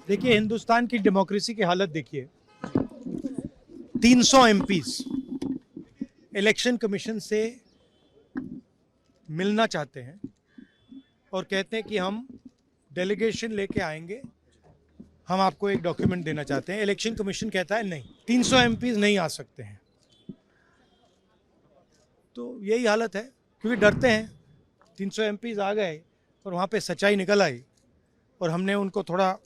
देखिए, हिंदुस्तान की डेमोक्रेसी की हालत देखिए। 300 एमपीज इलेक्शन कमीशन से मिलना चाहते हैं और कहते हैं कि हम डेलीगेशन लेके आएंगे, हम आपको एक डॉक्यूमेंट देना चाहते हैं। इलेक्शन कमीशन कहता है नहीं, 300 एमपीज नहीं आ सकते हैं। तो यही हालत है, क्योंकि डरते हैं। 300 एमपीज आ गए और वहाँ पे सच्चाई निकल आई और हमने उनको थोड़ा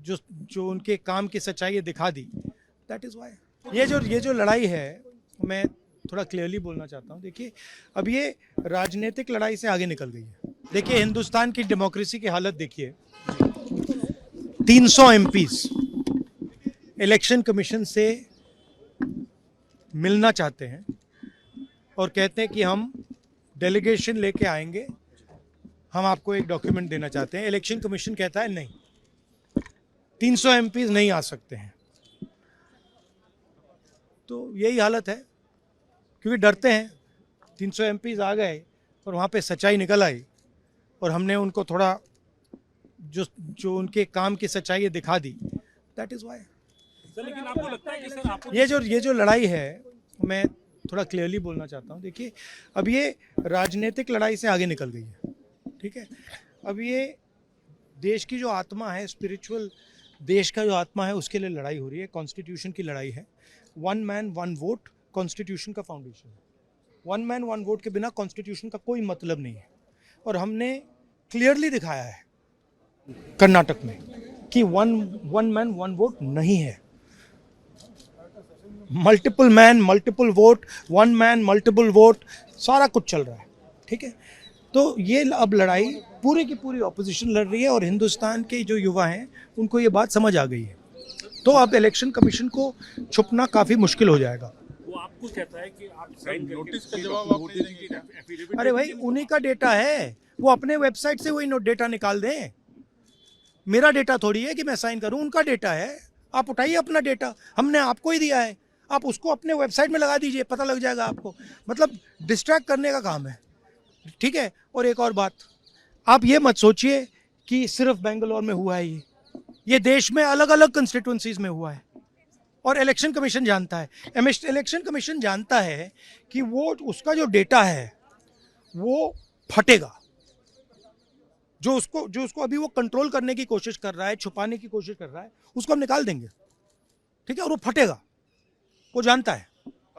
जो जो उनके काम की सच्चाई है दिखा दी। दैट इज़ वाई ये जो लड़ाई है, मैं थोड़ा क्लियरली बोलना चाहता हूँ। देखिए, अब ये राजनीतिक लड़ाई से आगे निकल गई है। देखिए, हिंदुस्तान की डेमोक्रेसी की हालत देखिए। 300 एमपीज इलेक्शन कमीशन से मिलना चाहते हैं और कहते हैं कि हम डेलीगेशन लेके आएंगे, हम आपको एक डॉक्यूमेंट देना चाहते हैं। इलेक्शन कमीशन कहता है नहीं, 300 एमपीज नहीं आ सकते हैं। तो यही हालत है, क्योंकि डरते हैं। 300 एमपीज आ गए और वहाँ पे सच्चाई निकल आई और हमने उनको थोड़ा जो उनके काम की सच्चाई है दिखा दी। That is why. लेकिन आपको लगता है कि सर आपको ये जो लड़ाई है, मैं थोड़ा क्लियरली बोलना चाहता हूँ। देखिए, अब ये राजनीतिक लड़ाई से आगे निकल गई है। ठीक है, अब ये देश की जो आत्मा है, स्पिरिचुअल देश का जो आत्मा है, उसके लिए लड़ाई हो रही है। कॉन्स्टिट्यूशन की लड़ाई है। One man one vote constitution का फाउंडेशन है। वन मैन वन वोट के बिना कॉन्स्टिट्यूशन का कोई मतलब नहीं है। और हमने क्लियरली दिखाया है कर्नाटक में कि वन मैन वन वोट नहीं है। Multiple man multiple vote, one man multiple vote, सारा कुछ चल रहा है। ठीक है, तो ये अब लड़ाई पूरी की पूरी ऑपोजिशन लड़ रही है और हिंदुस्तान के जो युवा हैं उनको ये बात समझ आ गई है। तो अब इलेक्शन कमीशन को छुपना काफ़ी मुश्किल हो जाएगा। वो आपको कहता है कि आप साइन नोटिस का जवाब आप नहीं देंगे। अरे भाई, उन्हीं का डेटा है, वो अपने वेबसाइट से वही डेटा निकाल दें। मेरा डेटा थोड़ी है कि मैं साइन करूं, उनका डेटा है। आप उठाइए अपना डेटा, हमने आपको ही दिया है, आप उसको अपने वेबसाइट में लगा दीजिए, पता लग जाएगा आपको। मतलब डिस्ट्रैक्ट करने का काम है। ठीक है, और एक और बात, आप ये मत सोचिए कि सिर्फ बेंगलोर में हुआ है। ये देश में अलग अलग कंस्टिट्यूंसीज में हुआ है और इलेक्शन कमीशन जानता है। इलेक्शन कमीशन जानता है कि वो उसका जो डेटा है वो फटेगा। जो उसको अभी वो कंट्रोल करने की कोशिश कर रहा है, छुपाने की कोशिश कर रहा है, उसको हम निकाल देंगे। ठीक है, और वो फटेगा, वो जानता है।